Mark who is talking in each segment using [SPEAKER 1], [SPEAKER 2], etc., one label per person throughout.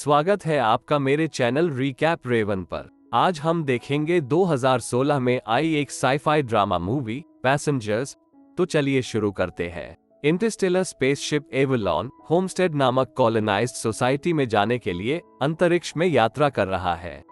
[SPEAKER 1] स्वागत है आपका मेरे चैनल रिकैप रेवन पर। आज हम देखेंगे 2016 में आई एक साईफाई ड्रामा मूवी पैसेंजर्स। तो चलिए शुरू करते हैं। इंटरस्टेलर स्पेसशिप एवलॉन होमस्टेड नामक कॉलोनाइज्ड सोसाइटी में जाने के लिए अंतरिक्ष में यात्रा कर रहा है।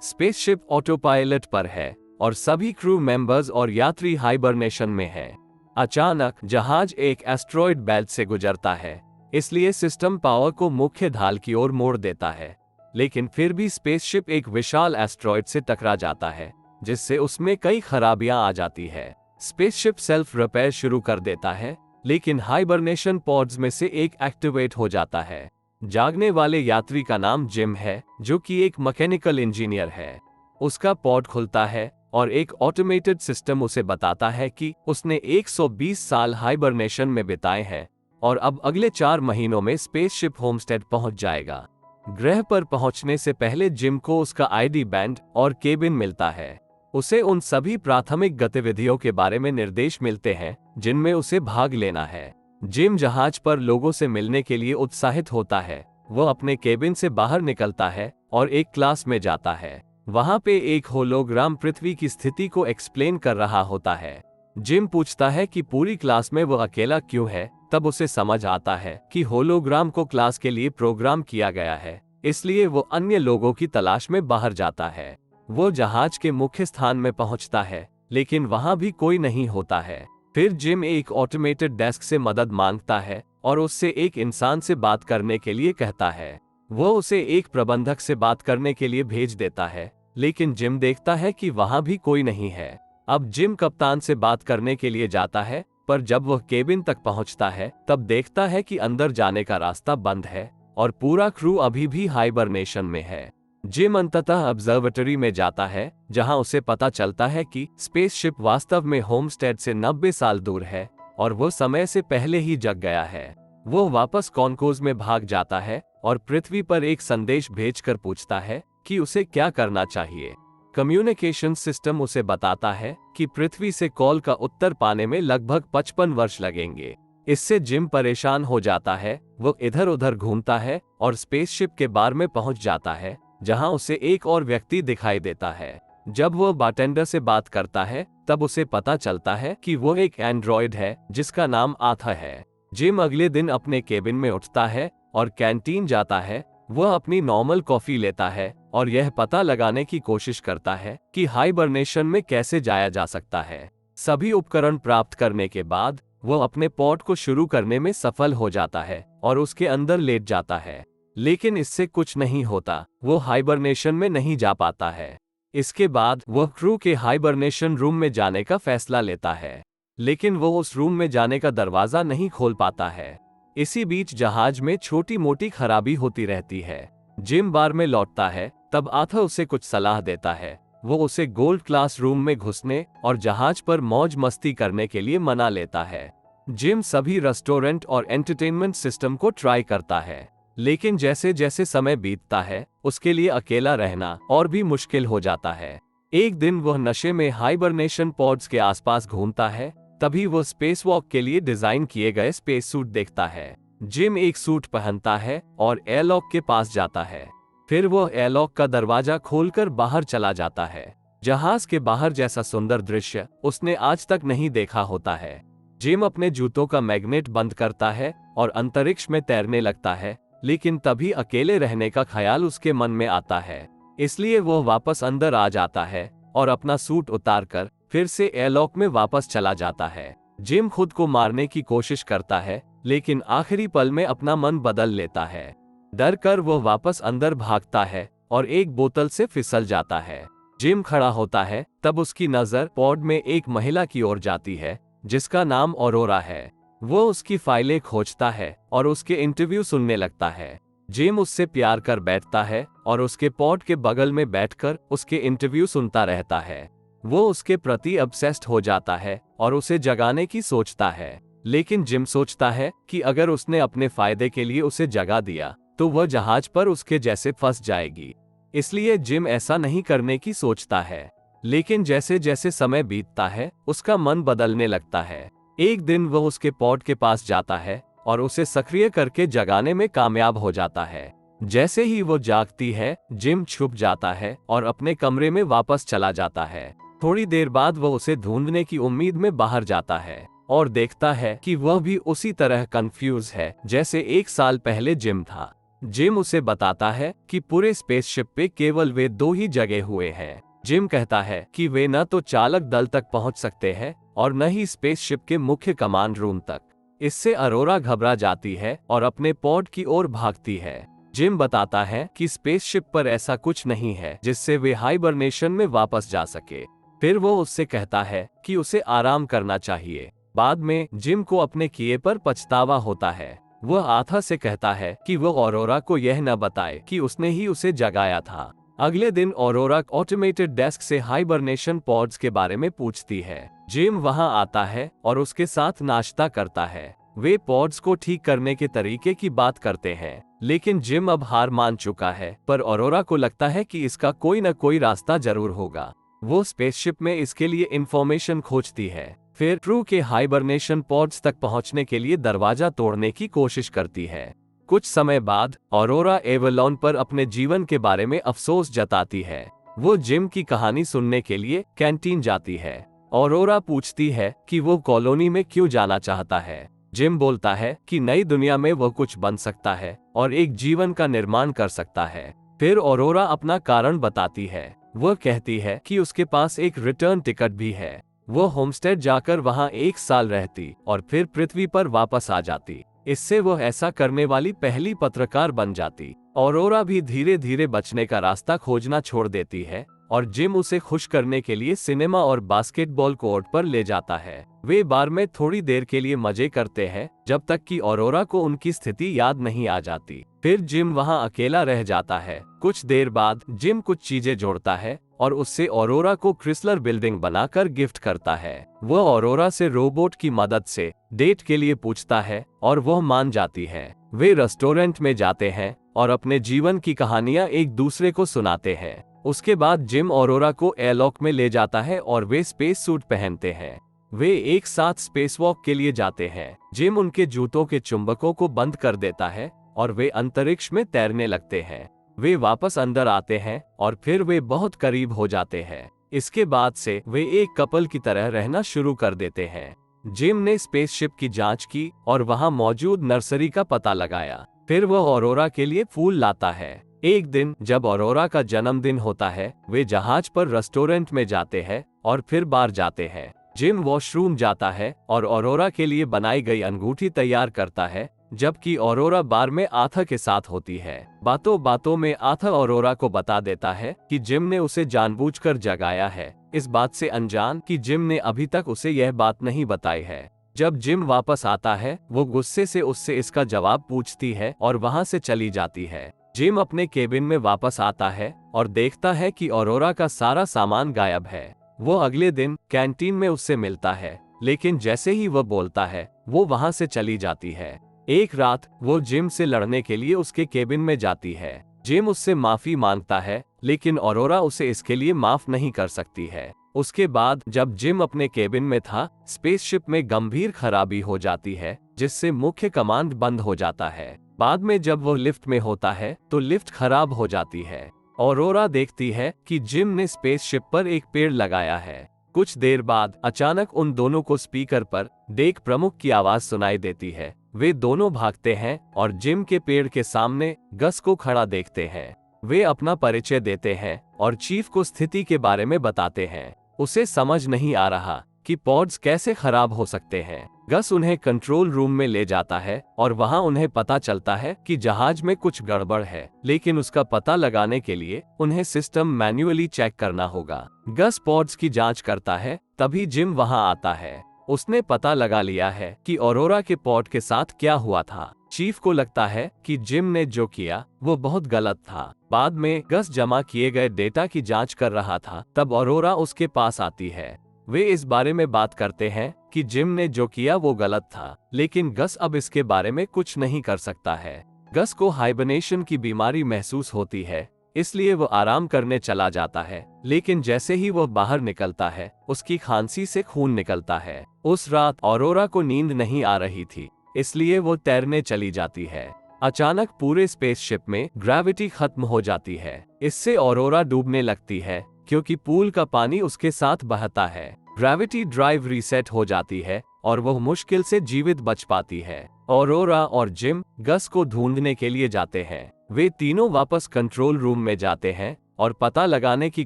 [SPEAKER 1] स्पेसशिप ऑटो पायलट पर है और सभी क्रू मेंबर्स और यात्री हाइबरनेशन में हैं। अचानक जहाज एक एस्ट्रॉयड बेल्ट से गुजरता है, इसलिए सिस्टम पावर को मुख्य ढाल की ओर मोड़ देता है। लेकिन फिर भी स्पेसशिप एक विशाल एस्ट्रॉयड से टकरा जाता है, जिससे उसमें कई खराबियां आ जाती है। स्पेसशिप सेल्फ रिपेयर शुरू कर देता है, लेकिन हाइबरनेशन पॉड्स में से एक एक्टिवेट हो जाता है। जागने वाले यात्री का नाम जिम है, जो कि एक मैकेनिकल इंजीनियर है। उसका पॉड खुलता है और एक ऑटोमेटेड सिस्टम उसे बताता है कि उसने 120 साल हाइबरनेशन में बिताए हैं और अब अगले 4 महीनों में स्पेसशिप होमस्टेड पहुंच जाएगा। ग्रह पर पहुंचने से पहले जिम को उसका आईडी बैंड और केबिन मिलता है। उसे उन सभी प्राथमिक गतिविधियों के बारे में निर्देश मिलते हैं जिनमें उसे भाग लेना है। जिम जहाज पर लोगों से मिलने के लिए उत्साहित होता है। वह अपने केबिन से बाहर निकलता है और एक क्लास में जाता है। वहां पे एक होलोग्राम पृथ्वी की स्थिति को एक्सप्लेन कर रहा होता है। जिम पूछता है कि पूरी क्लास में वह अकेला क्यों है। तब उसे समझ आता है कि होलोग्राम को क्लास के लिए प्रोग्राम किया गया है, इसलिए वो अन्य लोगों की तलाश में बाहर जाता है। वो जहाज के मुख्य स्थान में पहुंचता है, लेकिन वहां भी कोई नहीं होता है। फिर जिम एक ऑटोमेटेड डेस्क से मदद मांगता है और उससे एक इंसान से बात करने के लिए कहता है। वो उसे एक प्रबंधक से बात करने के लिए भेज देता है, लेकिन जिम देखता है कि वहां भी कोई नहीं है। अब जिम कप्तान से बात करने के लिए जाता है, पर जब वह केबिन तक पहुंचता है तब देखता है कि अंदर जाने का रास्ता बंद है और पूरा क्रू अभी भी हाइबरनेशन में है। जिम अंततः ऑब्जर्वेटरी में जाता है, जहां उसे पता चलता है कि स्पेसशिप वास्तव में होमस्टेड से 90 साल दूर है और वो समय से पहले ही जग गया है। वो वापस कॉन्कोज में भाग जाता है और पृथ्वी पर एक संदेश भेजकर पूछता है कि उसे क्या करना चाहिए। कम्युनिकेशन सिस्टम उसे बताता है कि पृथ्वी से कॉल का उत्तर पाने में लगभग 55 वर्ष लगेंगे। इससे जिम परेशान हो जाता है। वो इधर उधर घूमता है और स्पेसशिप के बार में पहुंच जाता है, जहां उसे एक और व्यक्ति दिखाई देता है। जब वो बारटेंडर से बात करता है तब उसे पता चलता है कि वो एक एंड्रॉयड है जिसका नाम आथा है। जिम अगले दिन अपने केबिन में उठता है और कैंटीन जाता है। वह अपनी नॉर्मल कॉफी लेता है और यह पता लगाने की कोशिश करता है कि हाइबरनेशन में कैसे जाया जा सकता है। सभी उपकरण प्राप्त करने के बाद वह अपने पॉड को शुरू करने में सफल हो जाता है और उसके अंदर लेट जाता है, लेकिन इससे कुछ नहीं होता। वो हाइबरनेशन में नहीं जा पाता है। इसके बाद वह क्रू के हाइबरनेशन रूम में जाने का फैसला लेता है, लेकिन वो उस रूम में जाने का दरवाजा नहीं खोल पाता है। इसी बीच जहाज में छोटी मोटी खराबी होती रहती है। जिम बार में लौटता है, तब आथा उसे कुछ सलाह देता है। वो उसे गोल्ड क्लास रूम में घुसने और जहाज पर मौज मस्ती करने के लिए मना लेता है। जिम सभी रेस्टोरेंट और एंटरटेनमेंट सिस्टम को ट्राई करता है, लेकिन जैसे जैसे समय बीतता है उसके लिए अकेला रहना और भी मुश्किल हो जाता है। एक दिन वह नशे में हाइबरनेशन पॉड्स के आसपास घूमता है, तभी वो स्पेस वॉक के लिए डिजाइन किए गए स्पेस सूट देखता है। जिम एक सूट पहनता है और एयरलॉक के पास जाता है। फिर वो एयरलॉक का दरवाजा खोलकर बाहर चला जाता है। जहाज के बाहर जैसा सुंदर दृश्य उसने आज तक नहीं देखा होता है। जिम अपने जूतों का मैग्नेट बंद करता है और अंतरिक्ष में तैरने लगता है, लेकिन तभी अकेले रहने का ख्याल उसके मन में आता है। इसलिए वो वापस अंदर आ जाता है और अपना सूट उतारकर फिर से एयरलॉक में वापस चला जाता है। जिम खुद को मारने की कोशिश करता है, लेकिन आखिरी पल में अपना मन बदल लेता है। डर कर वो वापस अंदर भागता है और एक बोतल से फिसल जाता है। जिम खड़ा होता है, तब उसकी नजर पॉड में एक महिला की ओर जाती है जिसका नाम ऑरोरा है। वो उसकी फाइलें खोजता है और उसके इंटरव्यू सुनने लगता है। जिम उससे प्यार कर बैठता है और उसके पॉड के बगल में बैठकर उसके इंटरव्यू सुनता रहता है। वो उसके प्रति ऑब्सेस्ड हो जाता है और उसे जगाने की सोचता है, लेकिन जिम सोचता है कि अगर उसने अपने फायदे के लिए उसे जगा दिया तो वह जहाज पर उसके जैसे फंस जाएगी। इसलिए जिम ऐसा नहीं करने की सोचता है, लेकिन जैसे जैसे समय बीतता है उसका मन बदलने लगता है। एक दिन वह उसके पॉड के पास जाता है और उसे सक्रिय करके जगाने में कामयाब हो जाता है। जैसे ही वो जागती है, जिम छुप जाता है और अपने कमरे में वापस चला जाता है। थोड़ी देर बाद वो उसे ढूंढने की उम्मीद में बाहर जाता है और देखता है कि वह भी उसी तरह कंफ्यूज है जैसे 1 साल पहले जिम था। जिम उसे बताता है कि पूरे स्पेसशिप पे केवल वे 2 ही जगह हुए हैं। जिम कहता है कि वे न तो चालक दल तक पहुंच सकते हैं और न ही स्पेसशिप के मुख्य कमांड रूम तक। इससे अरोरा घबरा जाती है और अपने पॉड की ओर भागती है। जिम बताता है कि स्पेसशिप पर ऐसा कुछ नहीं है जिससे वे हाइबरनेशन में वापस जा सके। फिर वो उससे कहता है कि उसे आराम करना चाहिए। बाद में जिम को अपने किए पर पछतावा होता है। वह आथा से कहता है कि वो ऑरोरा को यह न बताए कि उसने ही उसे जगाया था। अगले दिन ऑरोरा ऑटोमेटेड डेस्क से हाइबरनेशन पॉड्स के बारे में पूछती है। जिम वहां आता है और उसके साथ नाश्ता करता है। वे पॉड्स को ठीक करने के तरीके की बात करते हैं, लेकिन जिम अब हार मान चुका है, पर ऑरोरा को लगता है कि इसका कोई न कोई रास्ता जरूर होगा। वो स्पेसशिप में इसके लिए इंफॉर्मेशन खोजती है, फिर क्रू के हाइबरनेशन पॉड्स तक पहुंचने के लिए दरवाजा तोड़ने की कोशिश करती है। कुछ समय बाद ऑरोरा एवलॉन पर अपने जीवन के बारे में अफसोस जताती है। वो जिम की कहानी सुनने के लिए कैंटीन जाती है। ऑरोरा पूछती है कि वो कॉलोनी में क्यों जाना चाहता है। जिम बोलता है कि नई दुनिया में वह कुछ बन सकता है और एक जीवन का निर्माण कर सकता है। फिर ऑरोरा अपना कारण बताती है। वह कहती है कि उसके पास एक रिटर्न टिकट भी है। वो होमस्टेड जाकर वहां 1 साल रहती और फिर पृथ्वी पर वापस आ जाती। इससे वह ऐसा करने वाली पहली पत्रकार बन जाती। ऑरोरा भी धीरे धीरे बचने का रास्ता खोजना छोड़ देती है और जिम उसे खुश करने के लिए सिनेमा और बास्केटबॉल कोर्ट पर ले जाता है। वे बार में थोड़ी देर के लिए मजे करते हैं जब तक कि ऑरोरा को उनकी स्थिति याद नहीं आ जाती। फिर जिम वहां अकेला रह जाता है। कुछ देर बाद जिम कुछ चीजें जोड़ता है और उससे ऑरोरा को क्रिस्लर बिल्डिंग बनाकर गिफ्ट करता है। वह ऑरोरा से रोबोट की मदद से डेट के लिए पूछता है और वह मान जाती है। वे रेस्टोरेंट में जाते हैं और अपने जीवन की कहानियां एक दूसरे को सुनाते हैं। उसके बाद जिम ऑरोरा को एयरलॉक में ले जाता है और वे स्पेस सूट पहनते हैं। वे एक साथ स्पेस वॉक के लिए जाते हैं। जिम उनके जूतों के चुंबकों को बंद कर देता है और वे अंतरिक्ष में तैरने लगते हैं। वे वापस अंदर आते हैं और फिर वे बहुत करीब हो जाते हैं। इसके बाद से वे एक कपल की तरह रहना शुरू कर देते हैं। जिम ने स्पेसशिप की जांच की और वहां मौजूद नर्सरी का पता लगाया। फिर वह ऑरोरा के लिए फूल लाता है। एक दिन जब ऑरोरा का जन्मदिन होता है, वे जहाज पर रेस्टोरेंट में जाते हैं और फिर बार जाते हैं। जिम वॉशरूम जाता है और ऑरोरा के लिए बनाई गई अंगूठी तैयार करता है, जबकि ऑरोरा बार में आथा के साथ होती है। बातों बातों में आथा ऑरोरा को बता देता है कि जिम ने उसे जानबूझकर जगाया है, इस बात से अनजान कि जिम ने अभी तक उसे यह बात नहीं बताई है। जब जिम वापस आता है, वो गुस्से से उससे इसका जवाब पूछती है और वहां से चली जाती है। जिम अपने केबिन में वापस आता है और देखता है कि ऑरोरा का सारा सामान गायब है। वो अगले दिन कैंटीन में उससे मिलता है, लेकिन जैसे ही वह बोलता है, वो वहां से चली जाती है। एक रात वो जिम से लड़ने के लिए उसके केबिन में जाती है। जिम उससे माफी मांगता है, लेकिन ऑरोरा उसे इसके लिए माफ नहीं कर सकती है। उसके बाद जब जिम अपने केबिन में था, स्पेसशिप में गंभीर खराबी हो जाती है, जिससे मुख्य कमांड बंद हो जाता है। बाद में जब वो लिफ्ट में होता है तो लिफ्ट खराब हो जाती है। ऑरोरा देखती है कि जिम ने स्पेसशिप पर एक पेड़ लगाया है। कुछ देर बाद अचानक उन दोनों को स्पीकर पर डेक प्रमुख की आवाज सुनाई देती है। वे दोनों भागते हैं और जिम के पेड़ के सामने गस को खड़ा देखते हैं। वे अपना परिचय देते हैं और चीफ को स्थिति के बारे में बताते हैं। उसे समझ नहीं आ रहा कि पॉड्स कैसे खराब हो सकते हैं। गस उन्हें कंट्रोल रूम में ले जाता है और वहां उन्हें पता चलता है कि जहाज में कुछ गड़बड़ है, लेकिन उसका पता लगाने के लिए उन्हें सिस्टम मैन्युअली चेक करना होगा। गस पॉड्स की जांच करता है, तभी जिम वहां आता है। उसने पता लगा लिया है कि ऑरोरा के पॉड के साथ क्या हुआ था। चीफ को लगता है कि जिम ने जो किया वो बहुत गलत था। बाद में गस जमा किए गए डेटा की जांच कर रहा था, तब ऑरोरा उसके पास आती है। वे इस बारे में बात करते हैं कि जिम ने जो किया वो गलत था, लेकिन गस अब इसके बारे में कुछ नहीं कर सकता है। गस को हाइबरनेशन की बीमारी महसूस होती है, इसलिए वो आराम करने चला जाता है, लेकिन जैसे ही वह बाहर निकलता है, उसकी खांसी से खून निकलता है। उस रात ऑरोरा को नींद नहीं आ रही थी, इसलिए वो तैरने चली जाती है। अचानक पूरे स्पेसशिप में ग्रेविटी खत्म हो जाती है। इससे ऑरोरा डूबने लगती है क्योंकि पूल का पानी उसके साथ बहता है। ग्रेविटी ड्राइव रीसेट हो जाती है और वह मुश्किल से जीवित बच पाती है। ऑरोरा और जिम गस को ढूंढने के लिए जाते हैं। वे तीनों वापस कंट्रोल रूम में जाते हैं और पता लगाने की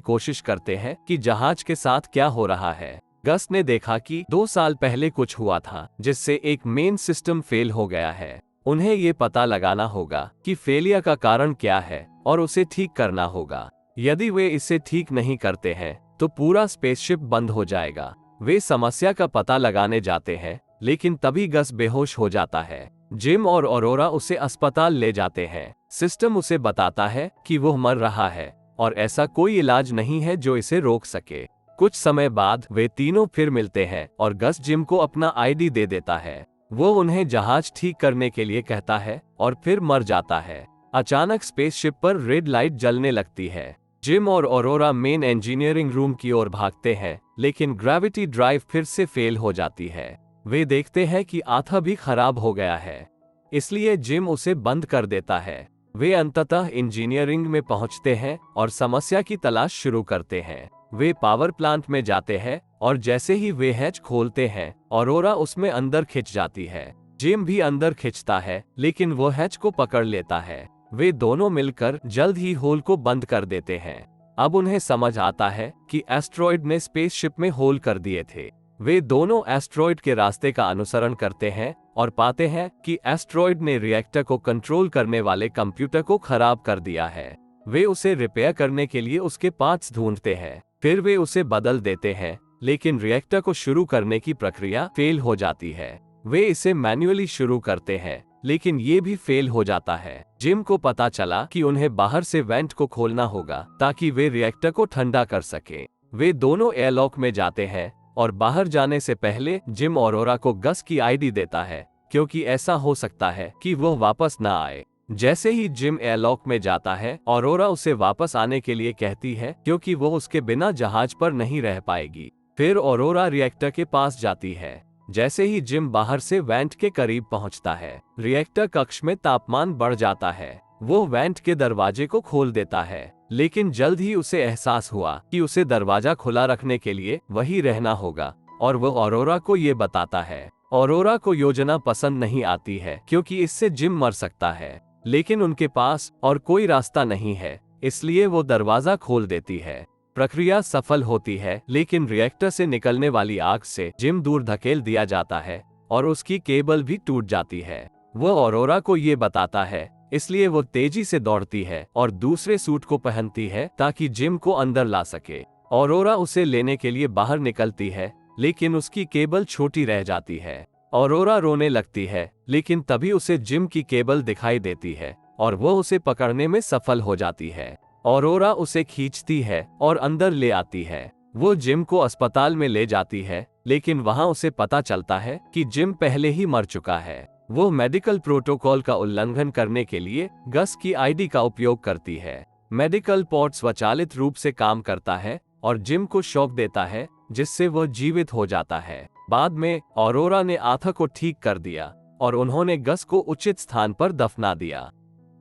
[SPEAKER 1] कोशिश करते हैं कि जहाज के साथ क्या हो रहा है। गस ने देखा कि 2 साल पहले कुछ हुआ था जिससे एक मेन सिस्टम फेल हो गया है। उन्हें ये पता लगाना होगा कि फेलियर का कारण क्या है और उसे ठीक करना होगा। यदि वे इसे ठीक नहीं करते हैं तो पूरा स्पेसशिप बंद हो जाएगा। वे समस्या का पता लगाने जाते हैं, लेकिन तभी गस बेहोश हो जाता है। जिम और ऑरोरा उसे अस्पताल ले जाते हैं। सिस्टम उसे बताता है कि वो मर रहा है और ऐसा कोई इलाज नहीं है जो इसे रोक सके। कुछ समय बाद वे तीनों फिर मिलते हैं और गस जिम को अपना आईडी दे देता है। वो उन्हें जहाज ठीक करने के लिए कहता है और फिर मर जाता है। अचानक स्पेसशिप पर रेड लाइट जलने लगती है। जिम और ऑरोरा मेन इंजीनियरिंग रूम की ओर भागते हैं, लेकिन ग्रेविटी ड्राइव फिर से फेल हो जाती है। वे देखते हैं कि आथा भी खराब हो गया है, इसलिए जिम उसे बंद कर देता है। वे अंततः इंजीनियरिंग में पहुंचते हैं और समस्या की तलाश शुरू करते हैं। वे पावर प्लांट में जाते हैं और जैसे ही वे हैच खोलते हैं, ऑरोरा उसमें अंदर खिंच जाती है। जिम भी अंदर खिंचता है, लेकिन वो हैच को पकड़ लेता है। वे दोनों मिलकर जल्द ही होल को बंद कर देते हैं। अब उन्हें समझ आता है कि एस्ट्रॉयड ने स्पेसशिप में होल कर दिए थे। वे दोनों एस्ट्रॉयड के रास्ते का अनुसरण करते हैं और पाते हैं कि एस्ट्रॉयड ने रिएक्टर को कंट्रोल करने वाले कंप्यूटर को खराब कर दिया है। वे उसे रिपेयर करने के लिए उसके पार्ट्स ढूंढते हैं। फिर वे उसे बदल देते हैं, लेकिन रिएक्टर को शुरू करने की प्रक्रिया फेल हो जाती है। वे इसे मैन्युअली शुरू करते हैं, लेकिन ये भी फेल हो जाता है। जिम को पता चला कि उन्हें बाहर से वेंट को खोलना होगा ताकि वे रिएक्टर को ठंडा कर सके। वे दोनों एयरलॉक में जाते हैं और बाहर जाने से पहले जिम ऑरोरा को गस की आईडी देता है, क्योंकि ऐसा हो सकता है कि वह वापस ना आए। जैसे ही जिम एयरलॉक में जाता है, ऑरोरा उसे वापस आने के लिए कहती है क्योंकि वो उसके बिना जहाज पर नहीं रह पाएगी। फिर ऑरोरा रिएक्टर के पास जाती है। जैसे ही जिम बाहर से वेंट के करीब पहुंचता है, रिएक्टर कक्ष में तापमान बढ़ जाता है। वो वेंट के दरवाजे को खोल देता है, लेकिन जल्द ही उसे एहसास हुआ कि उसे दरवाजा खुला रखने के लिए वहीं रहना होगा और वो ऑरोरा को ये बताता है। ऑरोरा को योजना पसंद नहीं आती है क्योंकि इससे जिम मर सकता है, लेकिन उनके पास और कोई रास्ता नहीं है, इसलिए वो दरवाजा खोल देती है। प्रक्रिया सफल होती है, लेकिन रिएक्टर से निकलने वाली आग से जिम दूर धकेल दिया जाता है और उसकी केबल भी टूट जाती है। वो ऑरोरा को ये बताता है, इसलिए वो तेजी से दौड़ती है और दूसरे सूट को पहनती है ताकि जिम को अंदर ला सके। ऑरोरा उसे लेने के लिए बाहर निकलती है, लेकिन उसकी केबल छोटी रह जाती है। ऑरोरा रोने लगती है, लेकिन तभी उसे जिम की केबल दिखाई देती है और वो उसे पकड़ने में सफल हो जाती है। ऑरोरा उसे खींचती है और अंदर ले आती है। वो जिम को अस्पताल में ले जाती है, लेकिन वहां उसे पता चलता है कि जिम पहले ही मर चुका है। वो मेडिकल प्रोटोकॉल का उल्लंघन करने के लिए गस की आईडी का उपयोग करती है। मेडिकल पोर्ट स्वचालित रूप से काम करता है और जिम को शॉक देता है, जिससे वह जीवित हो जाता है। बाद में ऑरोरा ने आथा को ठीक कर दिया और उन्होंने गस को उचित स्थान पर दफना दिया।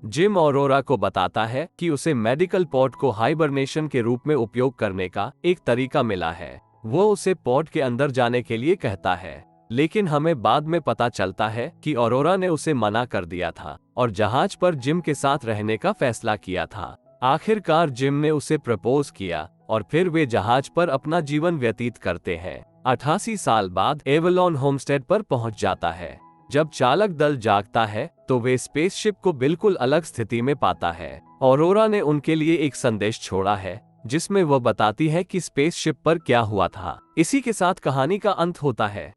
[SPEAKER 1] जिम ऑरोरा को बताता है कि उसे मेडिकल पॉड को हाइबरनेशन के रूप में उपयोग करने का एक तरीका मिला है। वो उसे पॉड के अंदर जाने के लिए कहता है, लेकिन हमें बाद में पता चलता है कि ऑरोरा ने उसे मना कर दिया था और जहाज पर जिम के साथ रहने का फैसला किया था। आखिरकार जिम ने उसे प्रपोज किया और फिर वे जहाज पर अपना जीवन व्यतीत करते हैं। 88 साल बाद एवलॉन होमस्टेड पर पहुंच जाता है। जब चालक दल जागता है तो वे स्पेसशिप को बिल्कुल अलग स्थिति में पाता है। ऑरोरा ने उनके लिए एक संदेश छोड़ा है, जिसमें वह बताती है कि स्पेसशिप पर क्या हुआ था। इसी के साथ कहानी का अंत होता है।